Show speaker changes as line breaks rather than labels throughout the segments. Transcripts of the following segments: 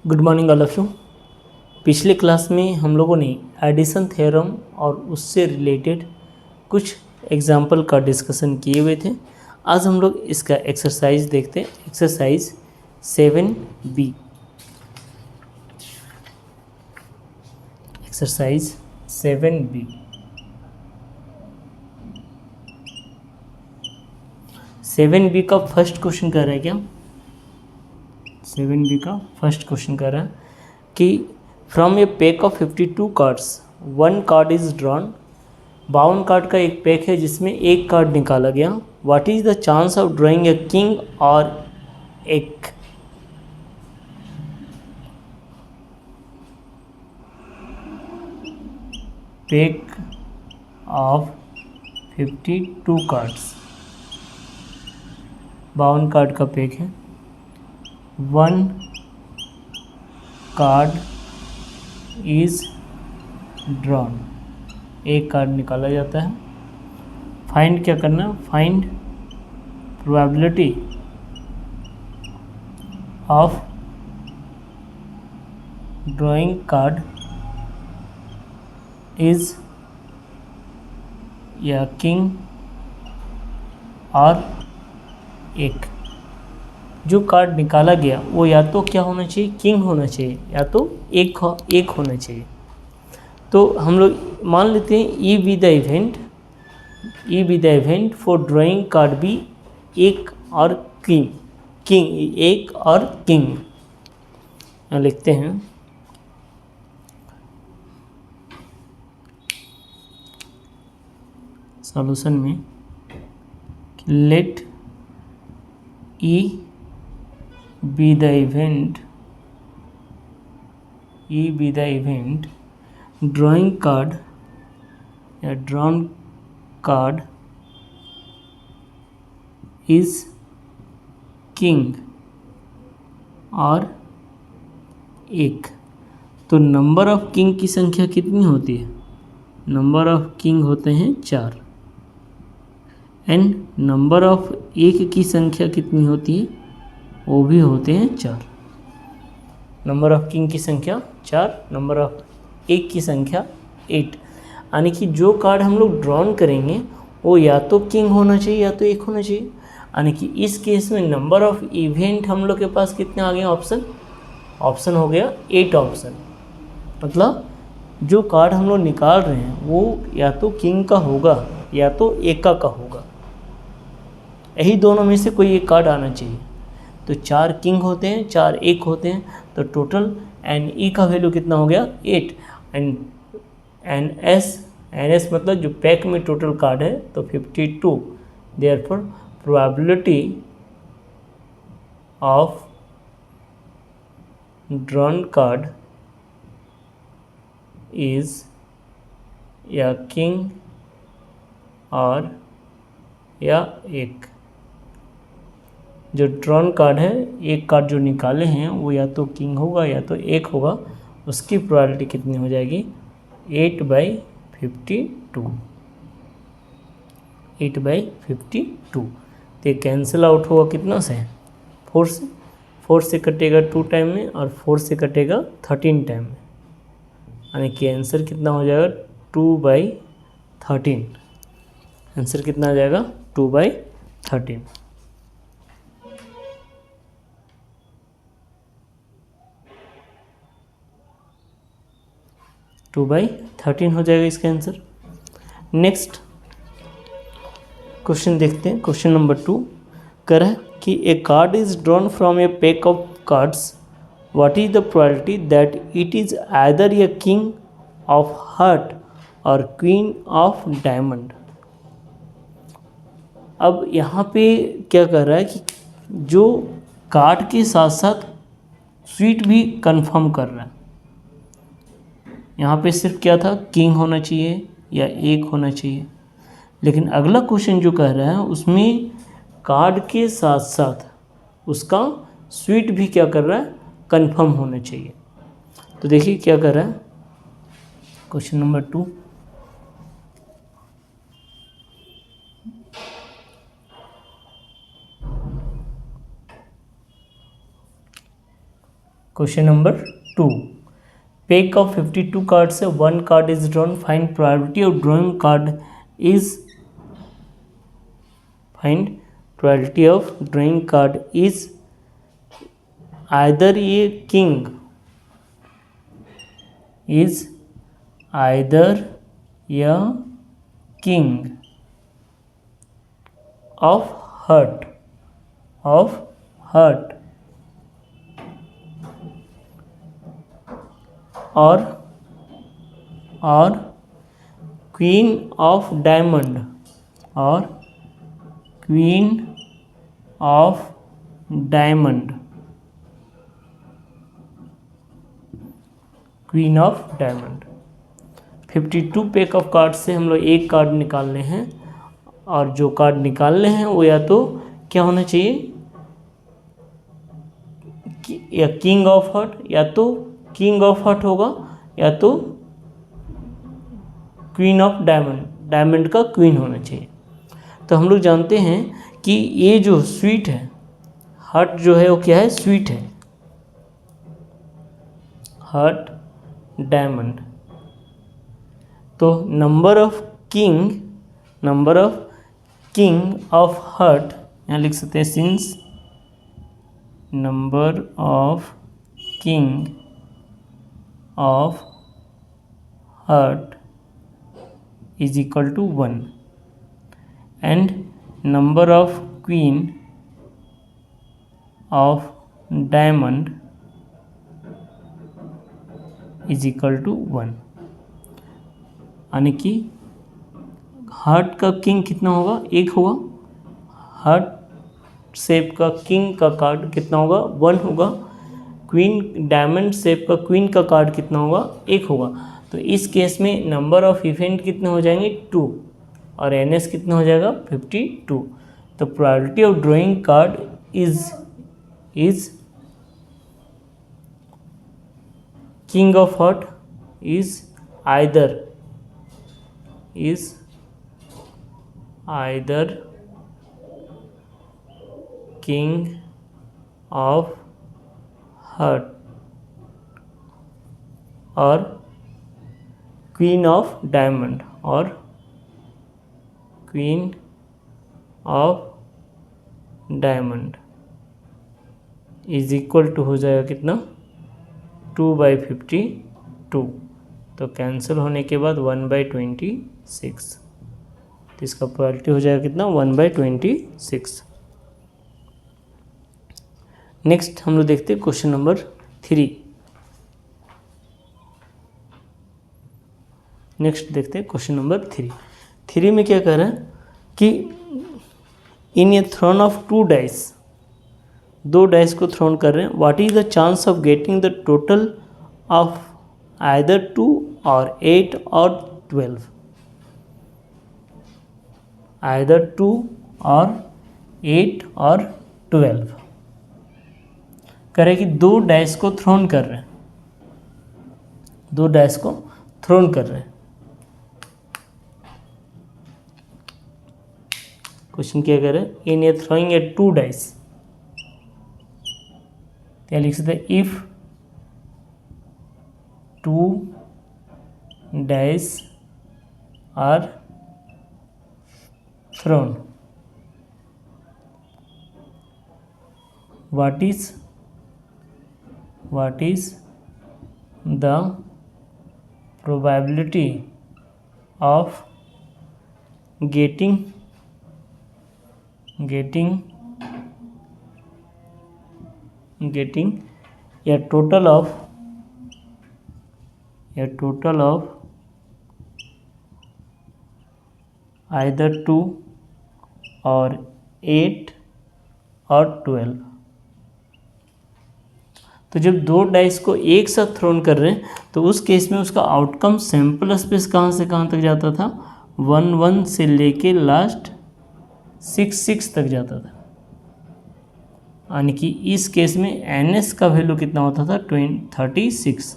Good morning all of you. पिछले class में हम लोगों ने एडिशन थ्योरम और उससे रिलेटेड कुछ एग्जाम्पल का डिस्कशन किए हुए थे। आज हम लोग इसका एक्सरसाइज देखते हैं। Exercise 7B। Exercise 7B। 7B का फर्स्ट क्वेश्चन कह रहा है क्या? 7B का फर्स्ट क्वेश्चन कह रहा है कि from a pack of 52 cards one card is drawn. 52 card का एक पैक है जिसमें एक कार्ड निकाला गया। What is the chance of drawing a king और एक? पैक ऑफ 52 कार्ड्स, 52 कार्ड का पैक है। वन कार्ड इज ड्रॉन, एक कार्ड निकाला जाता है। फाइंड क्या करना? Find probability of drawing card is या किंग और एक। जो कार्ड निकाला गया वो या तो क्या होना चाहिए? किंग होना चाहिए या तो एक होना चाहिए। तो हम लोग मान लेते हैं E be the event for drawing card be एक और किंग एक और किंग। यहाँ लिखते हैं सॉल्यूशन में, let E be the event drawing card या ड्रॉन कार्ड इज किंग और एक। तो नंबर ऑफ किंग की संख्या कितनी होती है? नंबर ऑफ किंग होते हैं 4 एंड नंबर ऑफ एक की संख्या कितनी होती है? वो भी होते हैं 4। नंबर ऑफ किंग की संख्या 4, नंबर ऑफ एक की संख्या 8। यानी कि जो कार्ड हम लोग ड्रॉन करेंगे वो या तो किंग होना चाहिए या तो एक होना चाहिए। यानी कि इस केस में नंबर ऑफ इवेंट हम लोग के पास कितने आ गए? ऑप्शन हो गया 8 ऑप्शन। मतलब जो कार्ड हम लोग निकाल रहे हैं वो या तो किंग का होगा या तो एक का होगा। यही दोनों में से कोई एक कार्ड आना चाहिए। तो 4 किंग होते हैं, 4 एक होते हैं, तो टोटल एन ई का वैल्यू कितना हो गया? 8। एंड एन एस मतलब जो पैक में टोटल कार्ड है तो 52। Therefore probability of drawn card is या किंग और या एक। जो ड्रॉन कार्ड है, एक कार्ड जो निकाले हैं वो या तो किंग होगा या तो एक होगा। उसकी प्रोबेबिलिटी कितनी हो जाएगी? 8/52। 8/52। तो ये कैंसिल आउट होगा कितना से? 4 से। 4 से कटेगा 2 टाइम में और 4 से कटेगा 13 टाइम में। यानी कि आंसर कितना हो जाएगा? 2/13। आंसर कितना आ जाएगा? 2/13। 2/13 हो जाएगा इसका आंसर। नेक्स्ट क्वेश्चन देखते हैं। क्वेश्चन नंबर 2 कह रहा है कि a card is drawn from a pack of cards. What is the probability that it is either a king of heart और क्वीन ऑफ डायमंड? अब यहाँ पे क्या कह रहा है कि जो कार्ड के साथ साथ स्वीट भी कंफर्म कर रहा है। यहाँ पे सिर्फ क्या था? किंग होना चाहिए या एक होना चाहिए। लेकिन अगला क्वेश्चन जो कह रहा है उसमें कार्ड के साथ साथ उसका स्वीट भी क्या कर रहा है? कंफर्म होना चाहिए। तो देखिए क्या कर रहा है question number 2। Question number 2, pack of 52 cards है, 1 card is drawn, find probability of drawing card is, find probability of drawing card is either a king, is either a king of heart, of heart, और queen of diamond, और queen of diamond, queen of diamond. 52 pack of card से हम लोग एक card निकालने हैं, और जो कार्ड निकालने हैं वो या तो क्या होना चाहिए, या किंग ऑफ हार्ट, या तो किंग ऑफ हार्ट होगा, या तो क्वीन ऑफ डायमंड, डायमंड का क्वीन होना चाहिए। तो हम लोग जानते हैं कि ये जो स्वीट है, हार्ट जो है वो क्या है, स्वीट है, हार्ट डायमंड। तो number of king of heart यहाँ लिख सकते हैं, since number of king of heart is equal to 1 and number of queen of diamond is equal to 1, यानी कि हार्ट का किंग कितना होगा, एक होगा, हार्ट शेप का किंग का कार्ड कितना होगा, 1 होगा, क्वीन डायमंड शेप का क्वीन का कार्ड कितना होगा, 1 होगा। तो इस केस में नंबर ऑफ इवेंट कितने हो जाएंगे, 2, और एनएस कितना हो जाएगा, 52। तो probability of drawing card is king of heart is either king of heart और क्वीन ऑफ डायमंड, और queen of diamond is equal to हो जाएगा कितना, 2/52। तो कैंसिल होने के बाद 1/26, तो इसका प्रोबेबिलिटी हो जाएगा कितना, 1/26। नेक्स्ट हम लोग देखते हैं क्वेश्चन नंबर 3। नेक्स्ट देखते हैं क्वेश्चन नंबर 3 में क्या कह रहा है कि इन ए थ्रोन ऑफ 2 डाइस, 2 डाइस को थ्रोन कर रहे हैं, what is the chance of getting the total of either 2 और 8 और 12, आइदर 2 और 8 और 12। कह रहे कि 2 डाइस को थ्रोन कर रहे हैं, 2 डाइस को थ्रोन कर रहे हैं। क्वेश्चन क्या कह रहे हैं, इन ए थ्रोइंग ए 2 डाइस, क्या लिख सकते हैं, if 2 dice are thrown, what is the probability of getting a total of either 2 और 8 और 12। तो जब 2 डाइस को एक साथ थ्रोन कर रहे हैं तो उस केस में उसका आउटकम सैंपल स्पेस कहाँ से कहाँ तक जाता था, 1 से लेके लास्ट 6 तक जाता था। यानी कि इस केस में एनएस का वैल्यू कितना होता था, 36।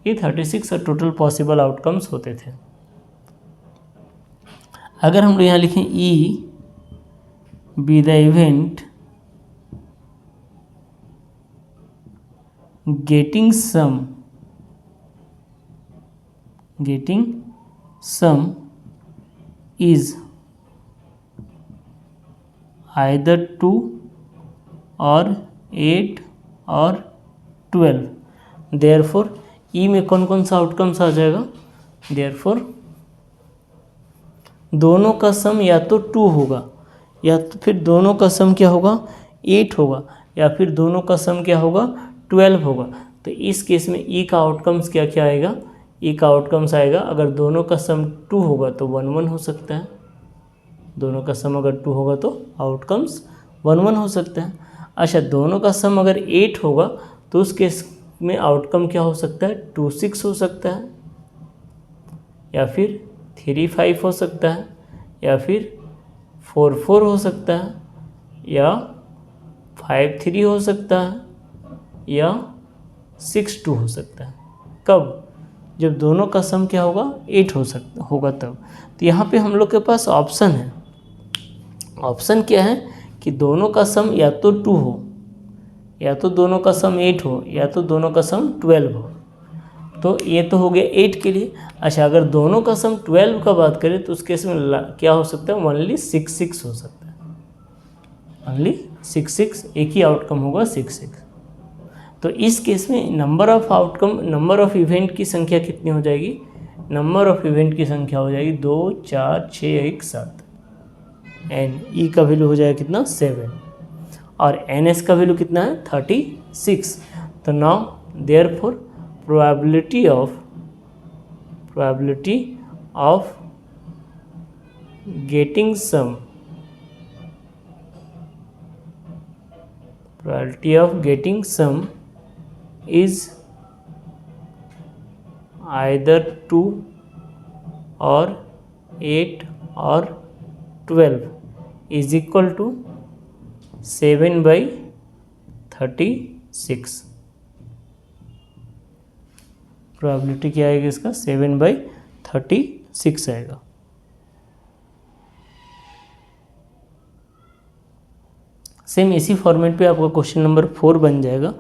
ये 36 और टोटल पॉसिबल आउटकम्स होते थे। अगर हम लोग यहाँ लिखें ई be the event getting sum is either 2 और 8 और 12। देयरफॉर ई में कौन कौन सा आउटकम्स आ जाएगा? देयरफॉर दोनों का सम या तो 2 होगा, या तो फिर दोनों का सम क्या होगा? 8 होगा, या फिर दोनों का सम क्या होगा? 12 होगा। तो इस केस में ई का आउटकम्स क्या क्या आएगा? ई का आउटकम्स आएगा, अगर दोनों का सम 2 होगा तो 1 1 हो सकता है। दोनों का सम अगर 2 होगा तो आउटकम्स 1 1 हो सकता है। अच्छा, दोनों का सम अगर 8 होगा तो उस केस में आउटकम क्या हो सकता है? 2 6 हो सकता है, या फिर 3 5 हो सकता है, या फिर 4 4 हो सकता है, या 5 3 हो सकता है, या 6 2 हो सकता है। कब? जब दोनों का सम क्या होगा? 8 होगा तब। तो यहाँ पे हम लोग के पास ऑप्शन है। ऑप्शन क्या है कि दोनों का सम या तो 2 हो, या तो दोनों का सम 8 हो, या तो दोनों का सम 12 हो। तो ये तो हो गया 8 के लिए। अच्छा, अगर दोनों का सम 12 का बात करें तो उस केस में क्या हो सकता है? ओनली 6 6 हो सकता है। ओनली 6 6, एक ही आउटकम होगा 6 6। तो इस केस में नंबर ऑफ इवेंट की संख्या कितनी हो जाएगी? नंबर ऑफ इवेंट की संख्या हो जाएगी 2 4 6 1 7। एन ई का वैल्यू हो जाएगा कितना? 7। और एन एस का वैल्यू कितना है? 36। तो now therefore probability of getting sum is either 2 or 8 or 12 is equal to 7/36। Probability क्या आएगा इसका? 7/36 आएगा। सेम इसी फॉर्मेट पे आपका क्वेश्चन नंबर 4 बन जाएगा।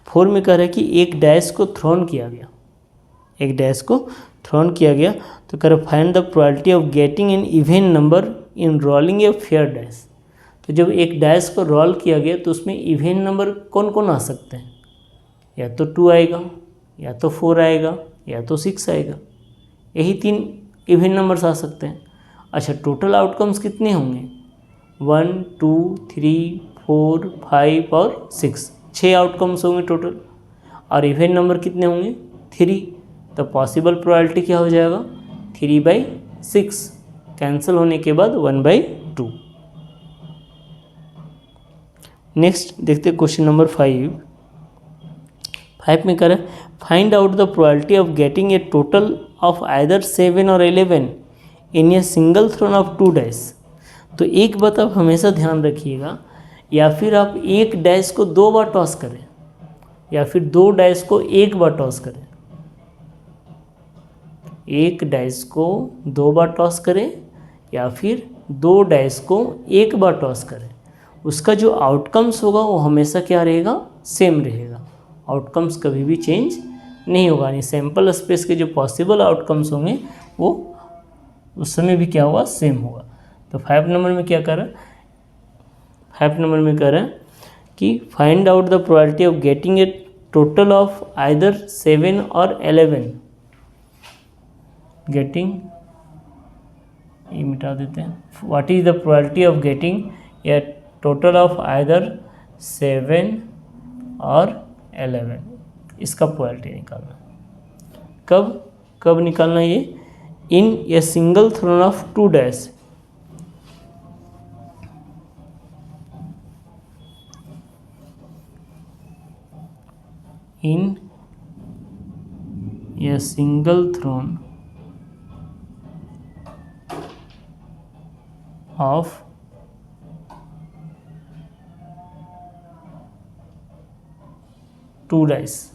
4 में कह रहा है कि एक डैश को थ्रोन किया गया, तो कह रहा है find the probability of getting an even number in rolling a fair dash. तो जब एक डैश को रोल किया गया तो उसमें इवन नंबर कौन कौन आ सकते हैं? या तो 2 आएगा, या तो 4 आएगा, या तो 6 आएगा। यही 3 इवन नंबर्स आ सकते हैं। अच्छा, टोटल आउटकम्स कितने होंगे? 1 2 3 4 5 और 6, 6 आउटकम्स होंगे टोटल। और इवन नंबर कितने होंगे? 3। तो पॉसिबल प्रोबेबिलिटी क्या हो जाएगा? 3/6। कैंसिल होने के बाद 1/2। नेक्स्ट देखते हैं क्वेश्चन नंबर 5 में कह रहा है find out the probability of getting a total of either 7 or 11 in a single thrown of 2 dice. तो एक बात आप हमेशा ध्यान रखिएगा, या फिर आप एक डैश को 2 बार टॉस करें, या फिर 2 डैश को 1 बार टॉस करें। एक डैश को 2 बार टॉस करें, या फिर 2 डैश को 1 बार टॉस करें। उसका जो आउटकम्स होगा वो हमेशा क्या रहेगा? सेम रहेगा। आउटकम्स कभी भी चेंज नहीं होगा। यानी सैम्पल स्पेस के जो पॉसिबल आउटकम्स होंगे वो उस समय भी क्या होगा? सेम होगा। तो 5 नंबर में क्या कर रहा है? 5 नंबर में कह रहा है कि find out the probability of getting a total of either 7 or 11। Getting, ये मिटा देते हैं। What is the probability of getting a total of either 7 or 11। इसका प्रोबेबिलिटी निकालना। कब निकालना ये? In a single thrown of 2 dice. in a single throne of 2 dice.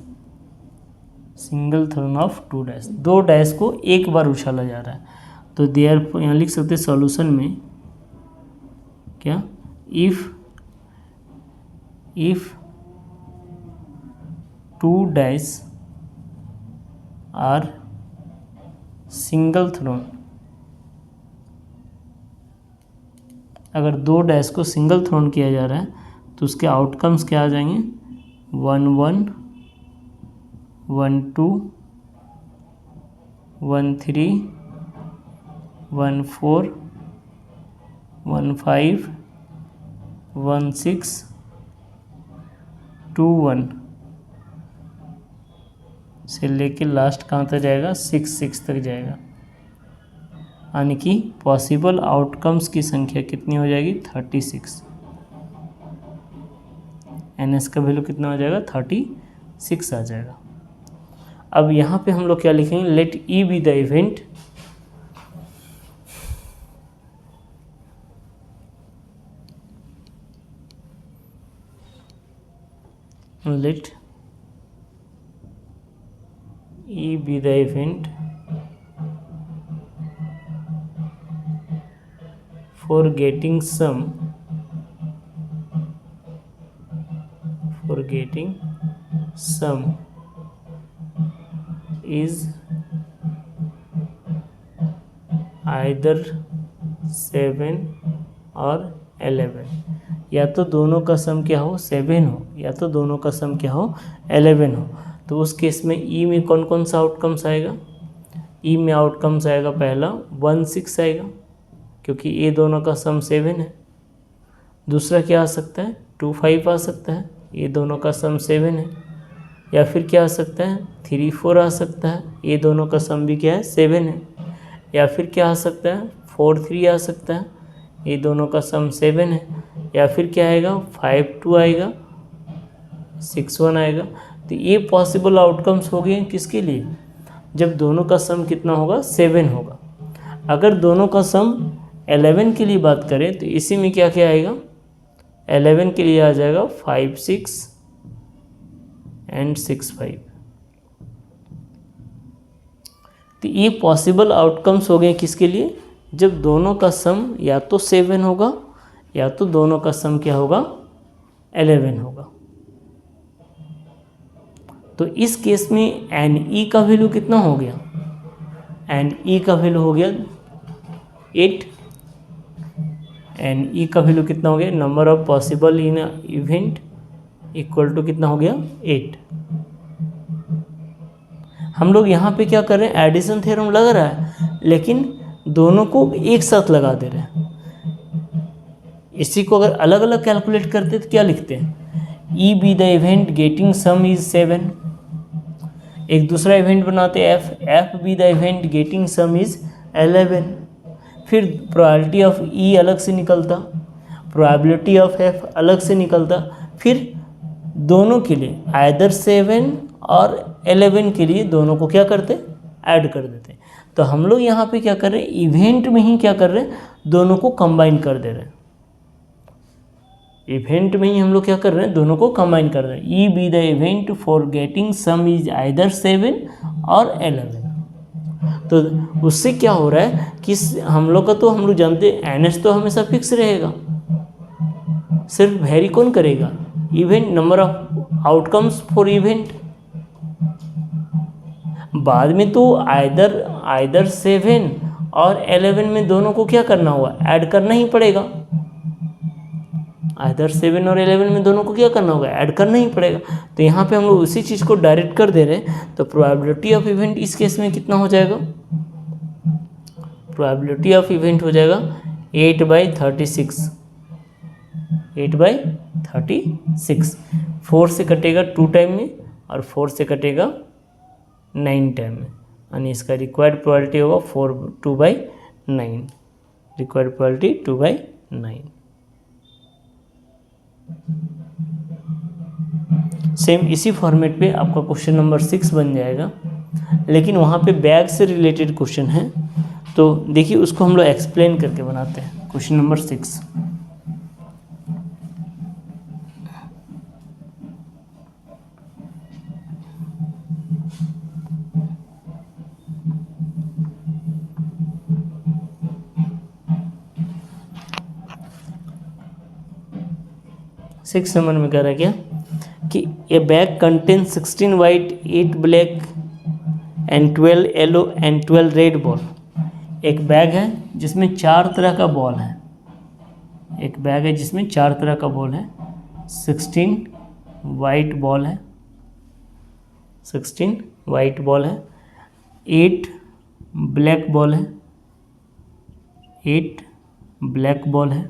Single thrown of 2 dice, 2 dice को एक बार उछाला जा रहा है। तो देयर यहाँ लिख सकते हैं सॉल्यूशन में क्या? If 2 dash are single thrown, अगर 2 डैश को सिंगल थ्रोन किया जा रहा है तो उसके आउटकम्स क्या आ जाएंगे, 1 1 1 2 1 3 1 4 1 5 1 6 2 1 से लेके लास्ट कहाँ तक जाएगा, 6 6 तक जाएगा। यानी कि पॉसिबल आउटकम्स की संख्या कितनी हो जाएगी, 36। NS का वैल्यू कितना हो जाएगा, 36 आ जाएगा। अब यहाँ पे हम लोग क्या लिखेंगे, let E be the event let E be the event for getting sum is either 7 or 11, या तो दोनों का सम क्या हो, 7 हो, या तो दोनों का सम क्या हो, 11 हो। तो उस केस में ई में कौन कौन सा आउटकम्स आएगा, ई में आउटकम्स आएगा, पहला 1 6 आएगा क्योंकि ये दोनों का सम 7 है। दूसरा क्या आ सकता है, 2 5 आ सकता है, ये दोनों का सम 7 है। या फिर क्या आ सकता है, 3 4 आ सकता है, ये दोनों का सम भी क्या है, 7 है। या फिर क्या आ सकता है, 4 3 आ सकता है, ये दोनों का सम 7 है। या फिर क्या आएगा, 5 2 आएगा, 6 1 आएगा। तो ये पॉसिबल आउटकम्स हो गए किसके लिए, जब दोनों का सम कितना होगा, 7 होगा। अगर दोनों का सम 11 के लिए बात करें तो इसी में क्या क्या आएगा, 11 के लिए आ जाएगा 5 6 एंड 6 5। तो ये पॉसिबल आउटकम्स हो गए किसके लिए, जब दोनों का सम या तो 7 होगा या तो दोनों का सम क्या होगा, 11 होगा। तो इस केस में एन ई का वैल्यू कितना हो गया, एन ई का वैल्यू हो गया 8। एन ई का वैल्यू कितना हो गया, number of possible in event equal to कितना हो गया, 8। हम लोग यहाँ पे क्या कर रहे हैं, एडिशन थ्योरम लग रहा है लेकिन दोनों को एक साथ लगा दे रहे हैं। इसी को अगर अलग अलग कैलकुलेट करते तो क्या लिखते हैं, E be the event getting sum is 7। एक दूसरा इवेंट बनाते हैं F B the event getting sum is 11। फिर प्रोबेबिलिटी ऑफ ई अलग से निकलता, प्रोबेबिलिटी ऑफ एफ अलग से निकलता। फिर दोनों के लिए आइदर 7 और 11 के लिए दोनों को क्या करते, ऐड कर देते। तो हम लोग यहाँ पे क्या कर रहे हैं, इवेंट में ही क्या कर रहे हैं, दोनों को कंबाइन कर दे रहे हैं। इवेंट में ही हम लोग क्या कर रहे हैं, दोनों को कंबाइन कर रहे हैं। E be the event for getting sum is either 7 or 11। तो उससे क्या हो रहा है कि हम लोग का तो हम लोग जानते हैं एनएस तो हमेशा फिक्स रहेगा, सिर्फ वेरी कौन करेगा, event, number of outcomes for event. बाद में तो आइदर 7 और 11 में दोनों को क्या करना होगा, ऐड करना ही पड़ेगा। आइदर 7 और 11 में दोनों को क्या करना होगा, ऐड करना ही पड़ेगा। तो यहाँ पे हम लोग उसी चीज़ को डायरेक्ट कर दे रहे हैं। तो प्रोबेबिलिटी ऑफ इवेंट इस केस में कितना हो जाएगा, प्रोबेबिलिटी ऑफ इवेंट हो जाएगा 8/36। 8/36 4 से कटेगा 2 टाइम में और 4 से कटेगा 9 टाइम में, यानी इसका रिक्वायर्ड प्रोबेबिलिटी होगा 2/9। Required probability 2/9। सेम इसी फॉर्मेट पे आपका क्वेश्चन नंबर 6 बन जाएगा, लेकिन वहाँ पे बैग से रिलेटेड क्वेश्चन है। तो देखिए उसको हम लोग एक्सप्लेन करके बनाते हैं। क्वेश्चन नंबर 6, नंबर में कह रहा है क्या, कि ए bag contain 16 white 8 black and 12 yellow and 12 red ball. एक बैग है जिसमें 4 तरह का बॉल है, एक बैग है जिसमें 4 तरह का बॉल है, 16 वाइट बॉल है, 16 वाइट बॉल है, 8 ब्लैक बॉल है, 8 ब्लैक बॉल है,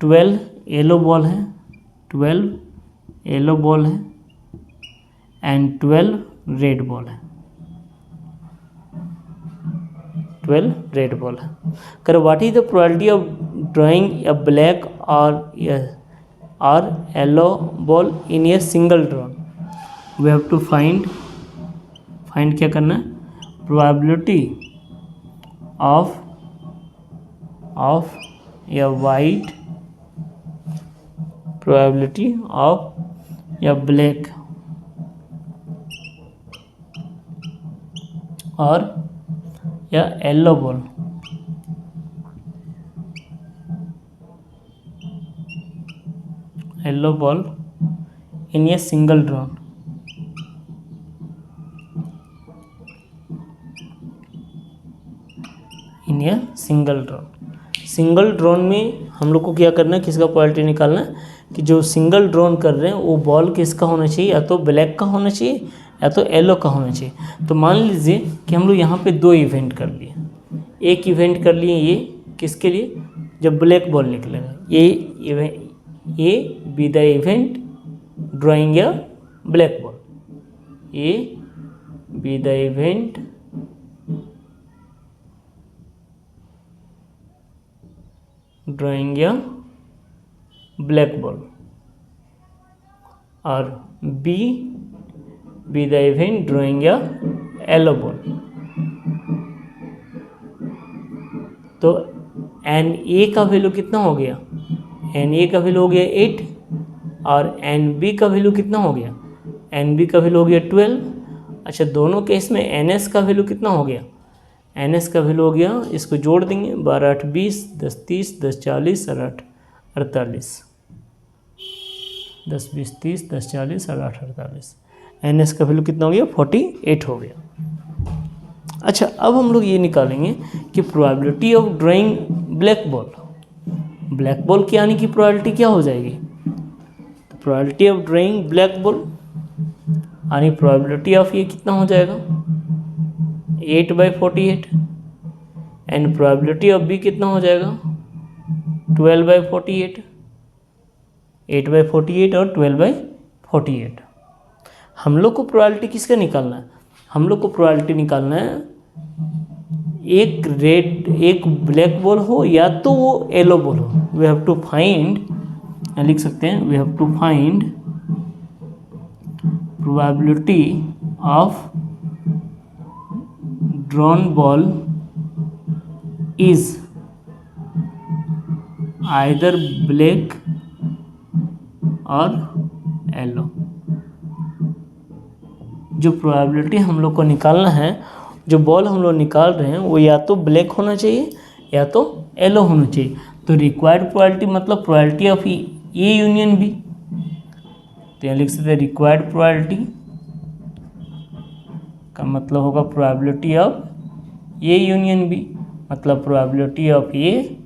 12 येलो बॉल है, 12 येलो बॉल है एंड 12 रेड बॉल है, 12 रेड बॉल है। कर what is the probability of drawing a black or yellow ball in a single drawn. We have to find क्या करना है, probability of a white, probability of a black or या yellow ball, yellow ball in a single drawn. In a single drawn. Single drawn में हम लोग को क्या करना है, किसका प्रोबेबिलिटी निकालना है कि जो सिंगल ड्रोन कर रहे हैं वो बॉल किसका होना चाहिए, या तो ब्लैक का होना चाहिए या तो येलो का होना चाहिए। तो मान लीजिए कि हम लोग यहाँ पे 2 इवेंट कर लिए, एक इवेंट कर लिए ये किसके लिए, जब ब्लैक बॉल निकलेगा, ये बी द इवेंट ड्राइंग या ब्लैक बॉल, ये बी द इवेंट ड्राइंग या ब्लैक बॉल और बी द इवेंट ड्राइंग या येलो बॉल। तो एन ए का वैल्यू कितना हो गया, एन ए का वैल्यू हो गया 8 और एन बी का वैल्यू कितना हो गया, एन बी का वैल्यू हो गया 12। अच्छा, दोनों केस में एन एस का वैल्यू कितना हो गया, एन एस का वैल्यू हो गया, इसको जोड़ देंगे 12 8 20 10 30 10 40 और 8 48, 10 20 30 10 40 और 8 48। एन एस का वैल्यू कितना हो गया, 48 हो गया। अच्छा, अब हम लोग ये निकालेंगे कि probability of drawing black ball, black ball की आने की प्रोबेबिलिटी क्या हो जाएगी, तो probability of drawing black ball यानी प्रोबेबिलिटी ऑफ ये कितना हो जाएगा 8/48 एंड प्रोबेबिलिटी ऑफ बी कितना हो जाएगा 12/48, 8/48 और 12/48। हम लोग को प्रोबेबिलिटी किसका निकालना है, हम लोग को प्रोबेबिलिटी निकालना है एक रेड एक ब्लैक बॉल हो या तो वो येलो बॉल हो। वी हैव टू फाइंड, लिख सकते हैं, we have to find probability of drawn ball is either black और येलो। जो प्रोबेबिलिटी हम लोग को निकालना है, जो बॉल हम लोग निकाल रहे हैं वो या तो ब्लैक होना चाहिए या तो येलो होना चाहिए। तो रिक्वायर्ड प्रोबेबिलिटी मतलब probability of A union B, तो यहाँ लिख सकते हैं रिक्वायर्ड प्रोबेबिलिटी का मतलब होगा probability of A union B, मतलब probability of A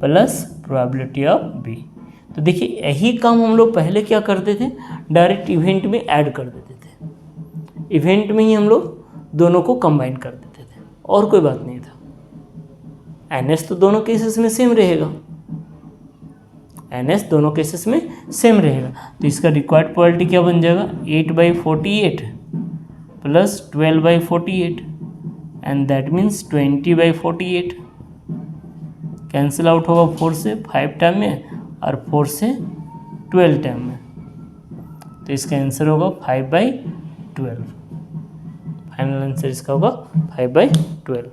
plus probability of B. तो देखिए यही काम हम लोग पहले क्या करते थे, डायरेक्ट इवेंट में ऐड कर देते थे, इवेंट में ही हम लोग दोनों को कंबाइन कर देते थे और कोई बात नहीं था। एन एस तो दोनों केसेस में सेम रहेगा, एन एस दोनों केसेस में सेम रहेगा। तो इसका रिक्वायर्ड प्रोबेबिलिटी क्या बन जाएगा 8/48 plus 12/48 and that means 20/48। Cancel out होगा 4 से 5 टाइम में और 4 से 12 टाइम में, तो इसका आंसर होगा 5/12। फाइनल आंसर इसका होगा 5/12।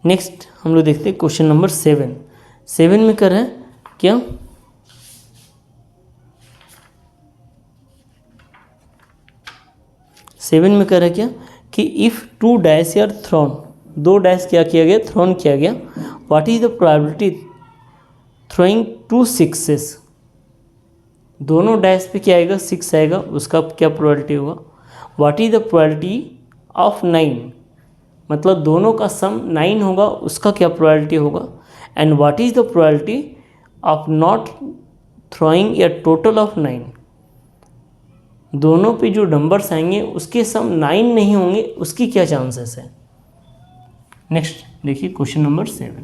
नेक्स्ट हम लोग देखते हैं क्वेश्चन नंबर 7 में कर रहे हैं क्या, सेवन में कह रहा है क्या कि if 2 dice are thrown, 2 dice क्या किया गया, थ्रोन किया गया what is the probability throwing 2 6s, दोनों डैश पे क्या आएगा 6 आएगा, उसका क्या प्रोबेबिलिटी होगा। What is the probability of 9, मतलब दोनों का सम 9 होगा, उसका क्या प्रोबेबिलिटी होगा। And what is the probability of not throwing A total of 9, दोनों पे जो नंबर्स आएंगे उसके सम 9 नहीं होंगे, उसकी क्या चांसेस है। नेक्स्ट देखिए क्वेश्चन नंबर 7।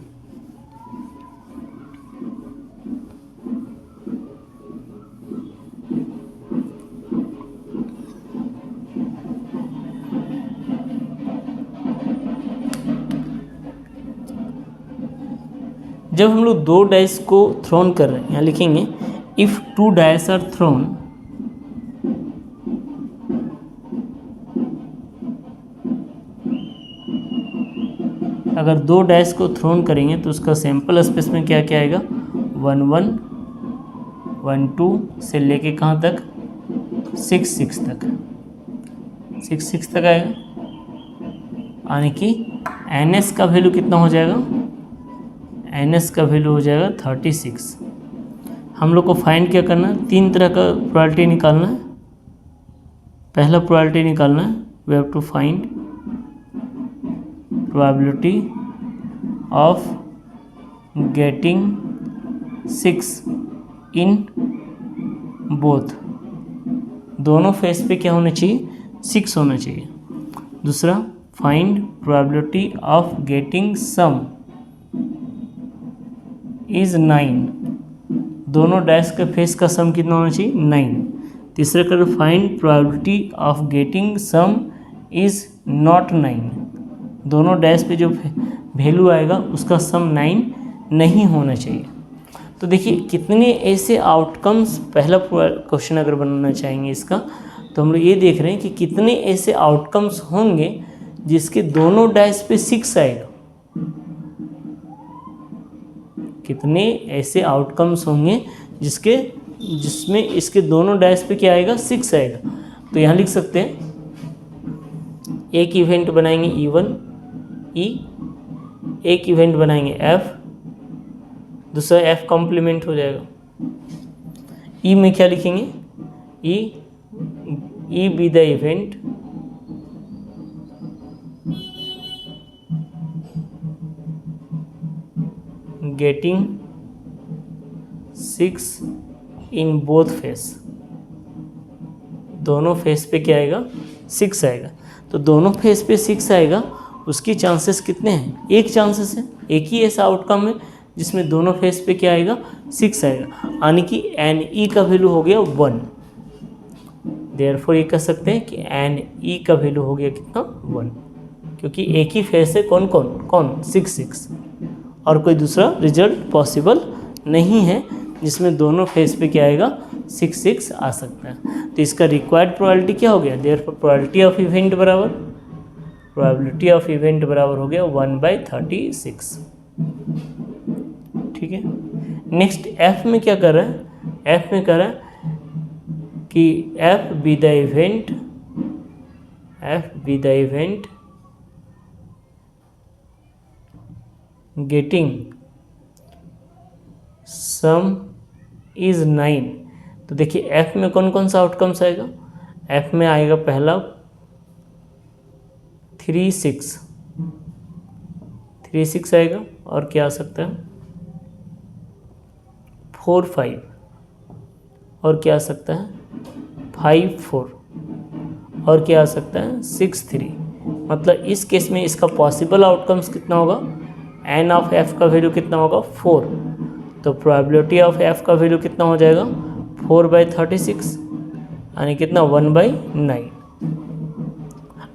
जब हम लोग 2 डाइस को थ्रोन कर रहे हैं, यहाँ लिखेंगे इफ 2 डाइस आर थ्रोन, अगर 2 डाइस को थ्रोन करेंगे तो उसका सैंपल स्पेस में क्या क्या आएगा 1 1 1 2 से लेके कहाँ तक 6 6 तक, 6 6 तक आएगा। यानी कि NS का वैल्यू कितना हो जाएगा, NS का वैल्यू हो जाएगा 36। हम लोग को फाइंड क्या करना है, 3 तरह का प्रोबेबिलिटी निकालना है। पहला प्रोबेबिलिटी निकालना है, we have to find probability of getting 6 in both, दोनों फेस पे क्या होना चाहिए 6 होना चाहिए। दूसरा find probability of getting sum is 9, दोनों डैश के फेस का सम कितना होना चाहिए 9। तीसरा कर find probability of getting sum is not 9, दोनों डैश पे जो वैल्यू आएगा उसका सम 9 नहीं होना चाहिए। तो देखिए कितने ऐसे आउटकम्स, पहला क्वेश्चन अगर बनाना चाहेंगे इसका, तो हम लोग ये देख रहे हैं कि कितने ऐसे आउटकम्स होंगे जिसके दोनों डैश पे 6 आएगा, कितने ऐसे आउटकम्स होंगे जिसमें इसके दोनों डैश पे क्या आएगा 6 आएगा। तो यहाँ लिख सकते हैं एक इवेंट बनाएंगे E1 E, एक इवेंट बनाएंगे F, दूसरा F कॉम्प्लीमेंट हो जाएगा। E में क्या लिखेंगे E B the event getting 6 in both face, दोनों फेस पे क्या आएगा 6 आएगा। तो दोनों फेस पे 6 आएगा, उसकी चांसेस कितने हैं, एक चांसेस है, एक ही ऐसा आउटकम है जिसमें दोनों फेस पे क्या आएगा 6 आएगा, यानी कि NE का वैल्यू हो गया 1। देयरफॉर ये कह सकते हैं कि NE का वैल्यू हो गया कितना 1, क्योंकि एक ही फेस है कौन 6 6, और कोई दूसरा रिजल्ट पॉसिबल नहीं है जिसमें दोनों फेस पे क्या आएगा 6 6 आ सकता है। तो इसका रिक्वायर्ड प्रोबेबिलिटी क्या हो गया, देयरफॉर प्रोबेबिलिटी ऑफ इवेंट बराबर हो गया 1/36। ठीक है। नेक्स्ट F में क्या कर रहा है, F में कर रहा है कि F B the event getting sum is 9। तो देखिए F में कौन कौन सा आउटकम्स आएगा, F में आएगा पहला 3 6 आएगा, और क्या आ सकता है 4 5, और क्या आ सकता है 5 4, और क्या आ सकता है 6 3। मतलब इस केस में इसका पॉसिबल आउटकम्स कितना होगा, N ऑफ F का वैल्यू कितना होगा 4, तो प्रोबेबिलिटी ऑफ F का वैल्यू कितना हो जाएगा 4/36, यानी कितना 1/9।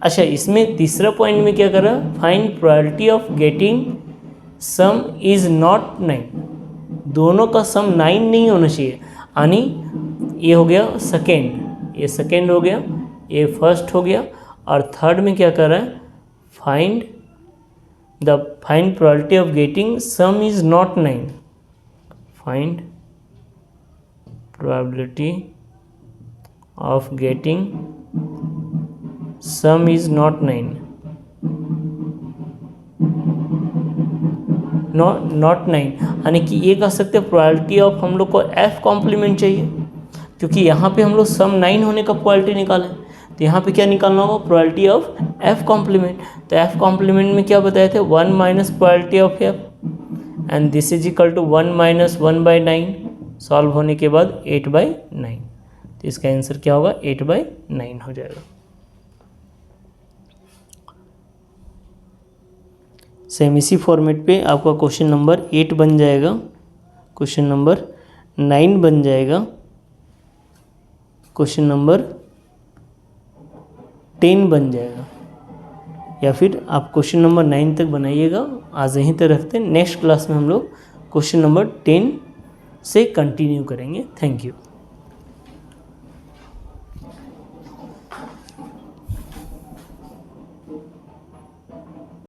अच्छा, इसमें तीसरा पॉइंट में क्या कर रहा है, find probability of getting sum is not 9, दोनों का सम 9 नहीं होना चाहिए, यानी ये हो गया सेकेंड, ये सेकेंड हो गया, ये फर्स्ट हो गया, और थर्ड में क्या कर रहा है find probability of getting sum is not 9, find probability of getting sum is not 9। Not 9, यानी कि ये कह सकते हैं प्रोबेबिलिटी ऑफ हम लोग को एफ कॉम्प्लीमेंट चाहिए, क्योंकि यहाँ पे हम लोग सम 9 होने का प्रोबेबिलिटी निकालें, तो यहाँ पे क्या निकालना होगा, प्रोबेबिलिटी ऑफ एफ कॉम्प्लीमेंट। तो एफ कॉम्प्लीमेंट में क्या बताए थे, 1 minus probability of F, and this is equal to 1 minus 1/9, solve होने के बाद 8/9, तो इसका आंसर क्या होगा, 8/9 हो जाएगा। सेम इसी फॉर्मेट पे आपका क्वेश्चन नंबर 8 बन जाएगा, क्वेश्चन नंबर 9 बन जाएगा, क्वेश्चन नंबर 10 बन जाएगा, या फिर आप क्वेश्चन नंबर 9 तक बनाइएगा। आज यहीं तक रखते हैं, नेक्स्ट क्लास में हम लोग क्वेश्चन नंबर 10 से कंटिन्यू करेंगे। Thank you.